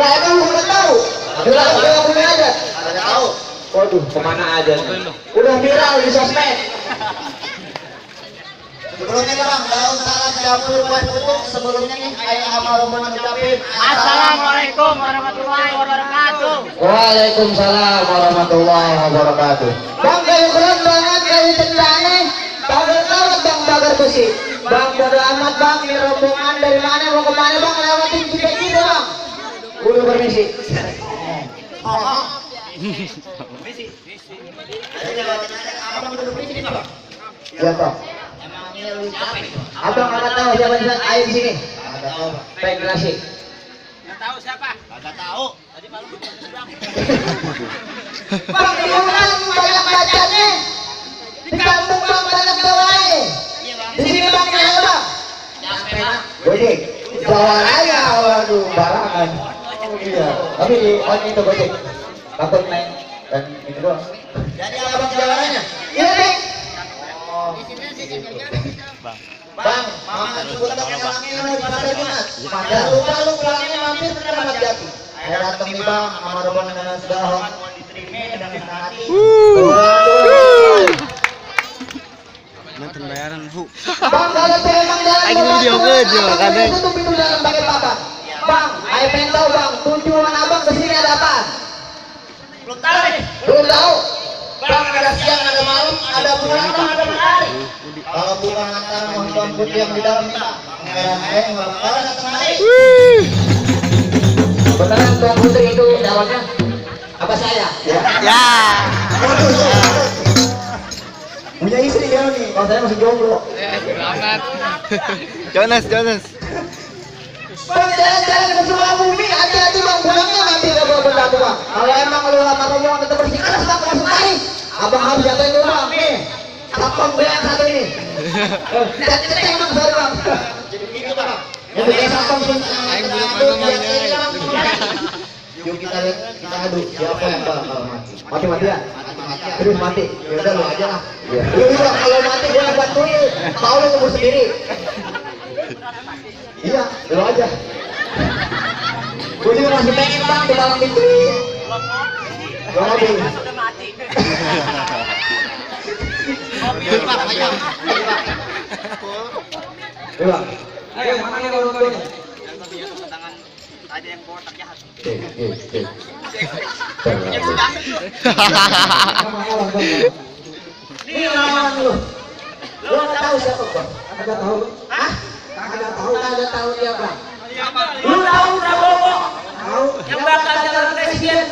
Lah emang lu udah tahu? Udah punya aja. Ada tahu. Waduh, kemana aja nih? Udah viral di sosmed. Sebelumnya bang, daun salam dapur buat pupuk. Sebelumnya nih, ayah sama rombongan ucapin Assalamualaikum warahmatullahi wabarakatuh. Waalaikumsalam warahmatullahi wabarakatuh. Bang, kayu keren banget, kayu cendane. Bagar kawat bang, bagar besi. Bang, bodo amat bang, ini rombongan dari mana mau kemana bang? Lewatin kita gitu bang. Udah permisi. Abang duduk di sini bang. Ya bang. Emangnya lu capek? Abang nggak tahu siapa di sana? Ayo di sini. Ada tahu bang. Baik nasi. Yang tahu siapa? Ada tahu. Tadi malam bang. Bang, di orang banyak bacanya. Di kampung bang banyak doanya. Iya bang. Di sini bang ini apa bang? Capek bang. Gojek. Bawa aja, waduh, barangan. Oh iya. Tapi di on itu gojek. Takut naik dan ini doang. Jadi abang jawabannya? Iya deh. Bang, mama sebut pakai orangnya di pasar Jumat. Jangan lupa lu pulangnya mampir ke Ramat Jati. Saya datang nih bang, sama rombongan dengan segala dengan hati. Nonton bayaran bu. Bang, kalau tuh emang jalan Lagi video aja, makanya. tutup pintu dalam pakai papan. Bang, ayo pengen tahu bang, tujuan abang kesini ada apa? Belum tahu nih. Belum tahu. Bang, ada siang, ada malam, ada bulan, ada matahari. Kalau bukan antara Tuan Putri yang di dalam kita, pangeran air nggak bakalan datang lagi. Beneran Tuan Putri itu jawabnya? Apa saya? Ya. Punya istri dia nih, kalau saya masih jomblo. Jonas. Bang, jalan-jalan ke Sukabumi, hati-hati bang, pulangnya nanti gak bawa benda tuh bang. Kalau emang lu lama rombongan tetap bersikeras bang, langsung lari. Abang harus jatuhin dulu bang, nih. Tapang belang satu ini. Cek bang, sorry bang. Jadi begitu bang. Yang bikin sapang pun. Yuk kita lihat, kita adu siapa yang bakal mati. Mati ya? Mati. Terus mati. Ya udah lu aja lah. Iya. Bang, kalau mati gue yang bantuin. Mau lu ngebur sendiri. Iya, lu aja. Gue juga masih pengen bang di dalam itu. Gak mobil. Sudah mati. Mobil bang, ayo. Iya bang. Ayo, mana yang orang tua ini? Yang tadi ya tangan ada yang botak jahat. Ini lawan lu. Lu nggak tahu siapa bang? Kagak tahu. Hah? Kagak tahu dia bang. Lu tahu Prabowo? Tahu. Yang bakal calon presiden.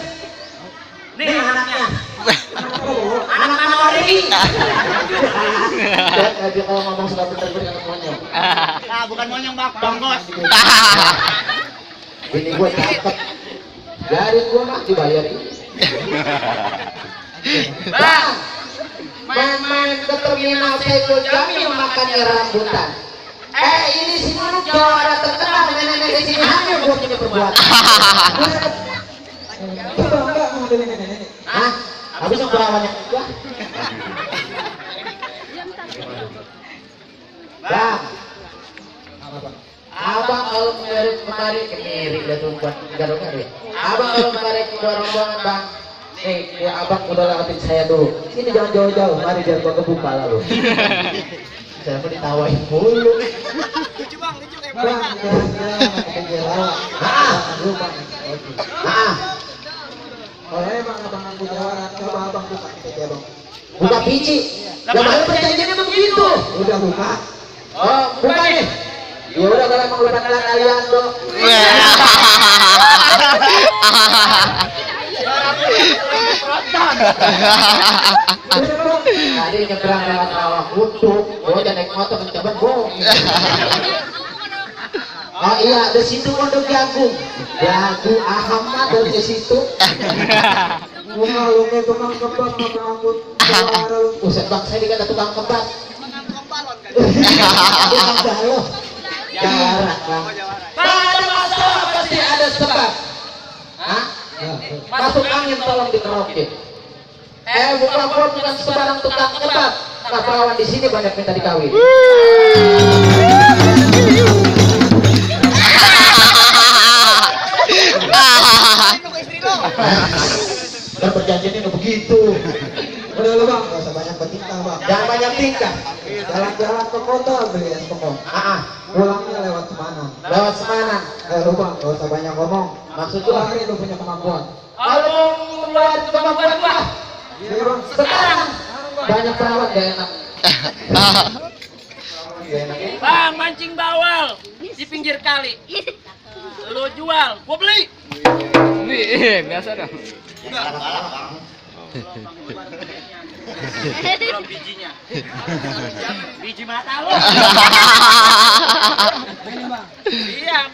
Nih anaknya. Anak Manori. Dia kalau ngomong suka bener-bener anak monyong. Nah, bukan monyong bang, bangkos. Ini gue cakep. Dari gue mah dibayarin. Bang, main-main ke terminal Saiful Jamil makannya rambutan. Ini si Nunuk juara terkenal nenek-nenek di sini hamil buat punya perbuatan. Hah? Habis yang perawannya gua. Bang, abang kalau kemari kemiri udah tuh buat garongnya ya. Abang kalau kemari ke rombongan bang, ya abang udah lewatin saya dulu. Sini jangan jauh-jauh, mari biar gua kebuka lalu. Saya pun ditawain mulu. Lucu bang, lucu kayak Bang, kalau emang abang aku jawara, coba abang buka kita bang. Buka biji. Jangan perjanjiannya begitu. Udah buka. Oh, buka nih. Ya udah kalau emang udah kenal kalian dong. Tadi nyebrang lewat rawa kutub, gua udah naik motor mencoba bohong. Oh iya, di situ pondok jagung. Jagung Ahmad dari situ. Gua lu nih tukang kebab sama rambut. Buset bang, saya dikata tukang kebab. Tukang balok. Jawara bang. Pada masalah pasti ada sebab. Hah? Masuk angin tolong dikerokin. Bukan sembarang tukang kebab. Nah, perawan di sini banyak minta dikawin. Ah. Dan perjanjian ini begitu. Udah lu bang, Nggak usah banyak bertingkah bang. jangan banyak tingkah. Jalan-jalan ke kota beli es kepong. Pulangnya lewat Semana. Lewat Semana. Lu bang, nggak usah banyak ngomong. Maksud lu? Pulangnya lu punya kemampuan. Kalau lewat kemampuan gua, Iya bang. sekarang banyak perawat gak enak. Iya enak. Bang, mancing bawal di pinggir kali. Lo jual, gua beli. Biasa dong. Belum bijinya. Biji mata lo. Siap.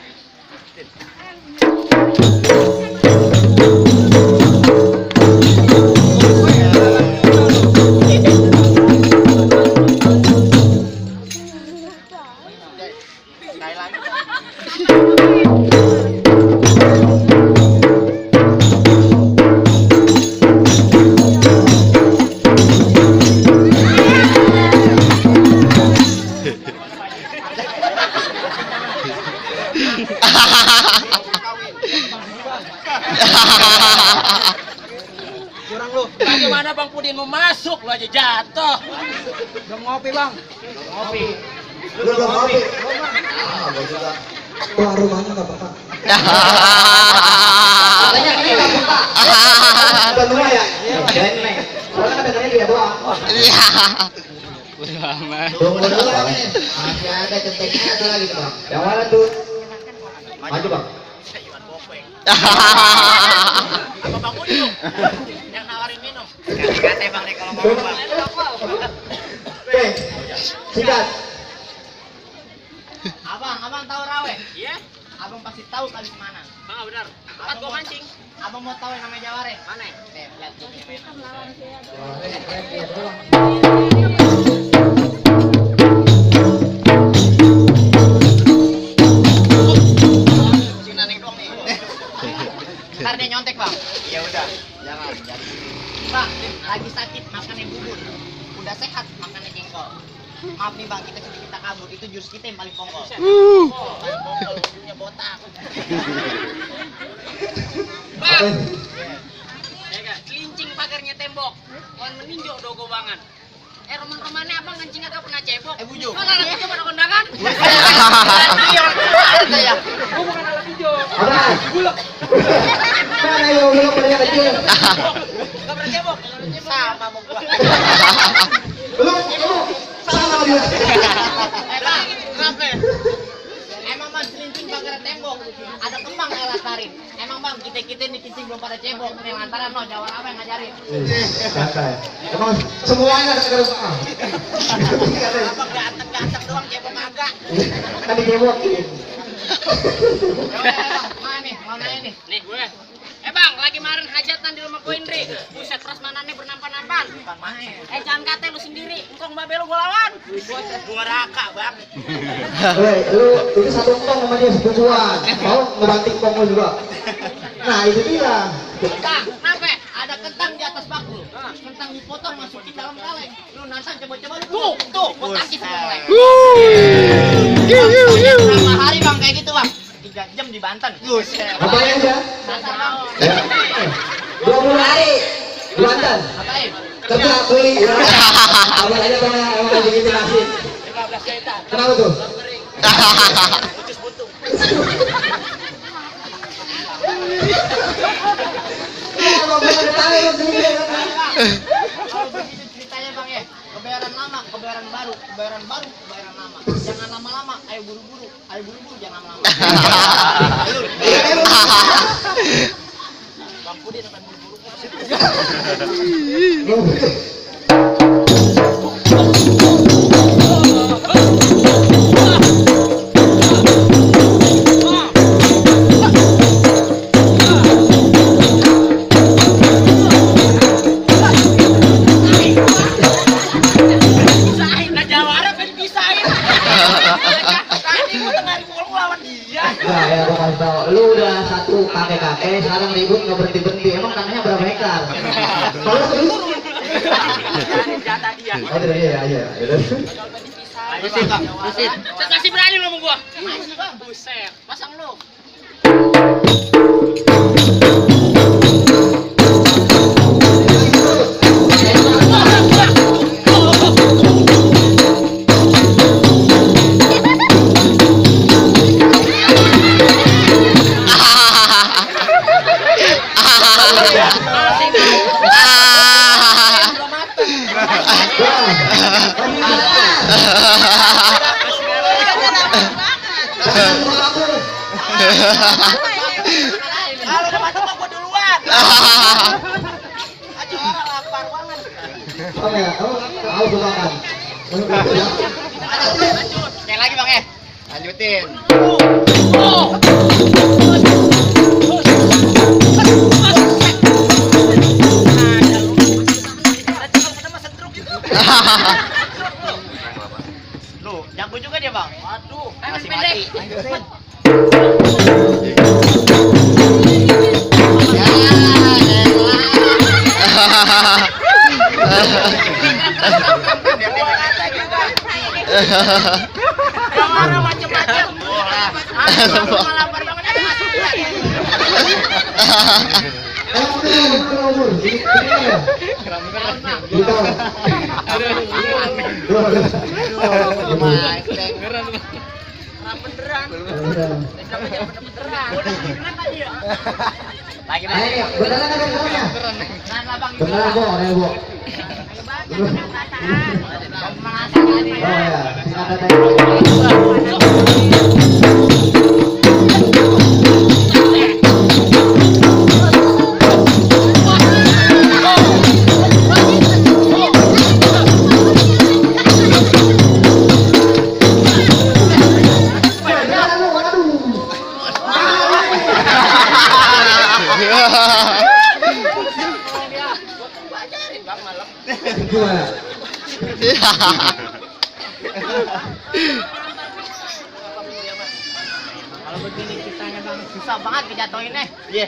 Bagaimana Bang Pudin mau masuk lo aja jatuh. Udah ngopi bang. Ngopi. Lu belum ngopi. Gua juga. Wah rumahnya nggak peka. Katanya ini gak buka. Bukan rumah ya? Kirain Neng. Soalnya kan dengannya dia doang. Iya. Udah amat. Tunggu dulu bang ini. Masih ada centengnya satu lagi tuh bang. Yang mana tuh? Maju bang. Apa Bang Pudin tuh? Yang nawarin minum. Kata Bang nih kalau mau Bang. Oke. Sikat. Abang tahu rawe? Iya? Abang pasti tahu kali Semana. Bang, benar. Tempat gua mancing. Abang mau tahu yang namanya Jaware? Mana? Nih, lihat tuh ini main. Sini Neng doang nih. Ntar dia nyontek bang. Ya udah, jangan. Bang, lagi sakit makannya bubur. Udah sehat makannya jengkol. Maaf nih bang, kita kabur. Itu jurus kita yang paling kongkol. Paling kongkol, punya botak. Bang, celincing pagarnya tembok. Kon meninjau dogo banget. Roman-romannya abang kencing agak pernah cebok. Bujo. Mana anak hijau pada kondangan? Iya, ada ya. Gua bukan anak hijau. Apa? Mana yang belum pernah kecil? Gak pernah cebok. Sama mau gua. Belum, sama dia. Bang, kenapa? Emang bang celincing pagar tembok. Ada kembang yang lasarin. Emang bang kita nih kencing belum pada cebok. Yang lantaran no jawab apa yang ngajarin? Santai. Emang semuanya ada sekarang sama. Abang ganteng doang cebok agak. Tadi dibokin. Bang, mana nih? Mau nanya nih. Nih gue. Bang, lagi kemarin hajatan di rumah gue Indri. Buset prasmanannya bernampan-nampan. Bukan main. Jangan kata lu sendiri. Engkong babe lu gue lawan. Gua raka bang. Weh, lu itu satu kong sama dia setujuan. Mau ngebanting kong lu juga. Nah, itu dia. Bang, kenapa? Ada kentang di atas bakul. Kentang dipotong masukin dalam kaleng. Lu nantang coba-coba lu. Tuh, gua tangkis sama kaleng. Berapa hari bang kayak gitu bang? 3 jam di Banten. Buset. Apanya aja? Dasar bang. Ya. 20 hari. Di Banten. Apain? Kerja kuli. Abang aja pernah emang bikin nasi. 15 jahitan. Kenapa tuh? Putus buntung. Abang bener tahu lu sendiri. Kalau begitu ceritanya bang ya, kebayaran lama, kebayaran baru, kebayaran baru, kebayaran lama. Jangan lama-lama, ayo buru-buru, jangan lama-lama. Bang Pudin akan buru-buru. Pisahin, nah Jawara kan pisahin. Tadi gue tengah ribut lawan dia. Nah, ya gua kasih tau, lu udah satu kakek-kakek, sekarang ribut nggak berhenti-berhenti. Emang tanahnya berapa hektar? Kalau serius? Jatah dia. Oh, tidak, iya, iya. Rusin bang, rusin. Saya kasih berani lu sama gua. Masih bang, Buset. pasang lu. Kalau udah mati mah gua duluan. Aja orang lapar banget. Oke, tahu makan. Lanjut. Sekali lagi bang lanjutin. Lu jago juga dia bang. Waduh, Masih mati. Lanjutin. Jangan macem-macem. Malah lapar banget. Beneran. Lagi bang. Ayo, beneran ada benerannya. Beneran lah bang. Beneran Bu, ayo Bu. Oh ya, silakan gimana? Kalau begini kitanya bang susah banget dijatuhinnya. Iya.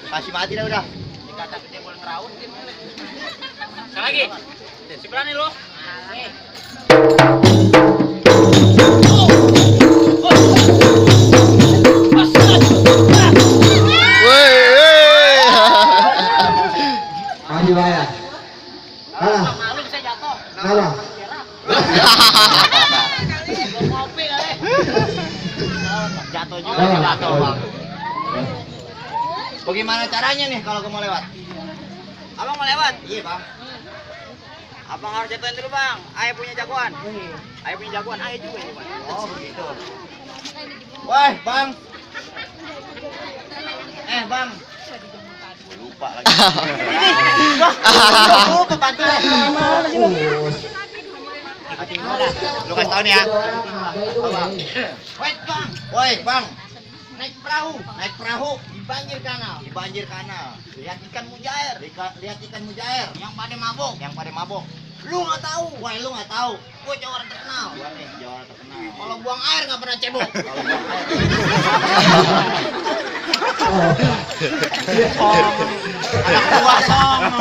Kasih mati dah udah. Dikata gede boleh ngeraut. Sekali lagi. Si berani lu. Masih bayar. Kalah. Malu bisa jatuh. Kalah. Kopi kali. Jatuh juga Kalah. jatuh bang. Bagaimana caranya nih kalau mau lewat? Abang mau lewat? Iya bang. Abang harus jatuhin dulu bang. Ayah punya jagoan. Ayah punya jagoan. Ayah juga ini bang. Oh begitu. Wah bang. Bang. Lupa lagi. Lupa bantu. Mana sih lu? Lu kasih tau nih ya. Woi bang. Woi bang. Naik perahu di banjir kanal. Lihat ikan mujair. Lihat ikan mujair. Yang pada mabuk. Lu nggak tahu. Wah lu nggak tahu. Gua jawara terkenal. Gua nih jawara terkenal. Kalau buang air nggak pernah cebok. Gua sono.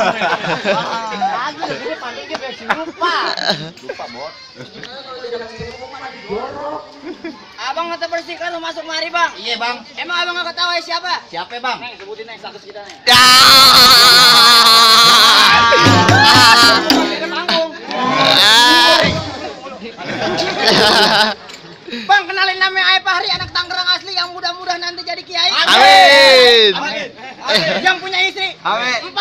Lagi ini paniknya biasa lupa. Lupa bot. Abang kata bersih kan lu masuk mari bang. Iya bang. Emang abang nggak ketahui siapa? Siapa bang? Nih sebutin nih status kita nih. Bang kenalin namanya Ayah Fahri anak Tangerang asli yang mudah-mudahan nanti jadi kiai. Amin. Yang punya istri. Amin. 4.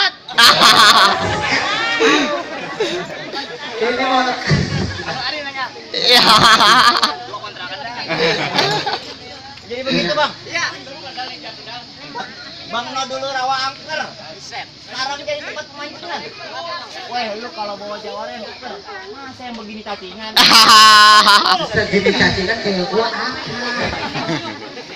Ini mah. Ari nanya. Ya. Gua kontrakan dah. Jadi begitu bang. Iya. Bang No dulu rawa angker. Set. Sekarang jadi tempat pemancingan. Wah lu kalau bawa jawara yang angker, masa yang begini cacingan? Begini cacingan kayak gua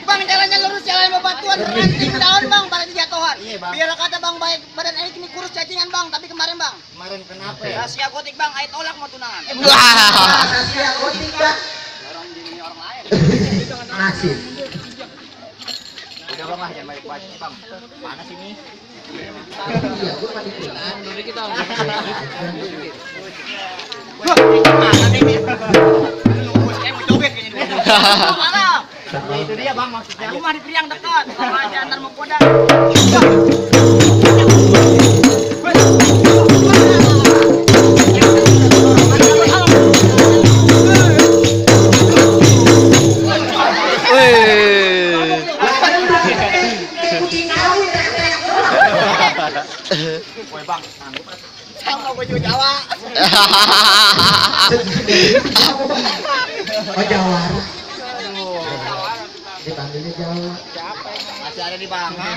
Bang jalannya lurus jalan bebatuan ranting daun bang pada jatuhan. Iya, Bang. Biar kata bang baik badan Aik ini kurus cacingan bang tapi kemarin bang. Kemarin kenapa ya? Rahasia gotik bang Aik tolak mau tunangan. Rahasia gotik bang. Orang dirinya orang lain. Nasib. Udah bang lah jangan baik-baik bang. Panas ini. Iya, gua mati pulang. Dulu kita. Wah, mana ini? Kayak mau joget kayaknya. Mana? Ya itu dia bang maksudnya. Aku mah di Priang dekat. Kalau aja antar mau podang. Woi bang, sanggup Sama baju Jawa. Oh Jawara. Dipanggilnya Jawa. Siapa Masih ada di bang. Ha?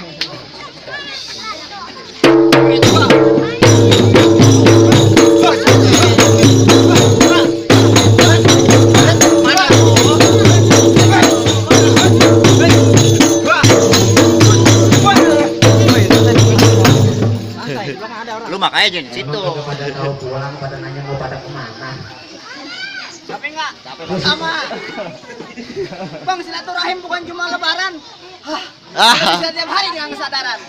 Lu makanya aja di situ. Emang pada tahu pulang, pada nanya mau pada kemana. Capek nggak? Capek bang. Sama. Bang, silaturahim bukan cuma lebaran. Bisa tiap hari dengan kesadaran.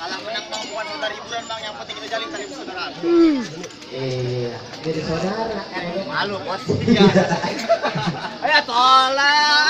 Kalah menang bang bukan sekedar hiburan bang, yang penting kita jalin tali persaudaraan. Iya, jadi saudara kan. Malu bos. Ayo tolak.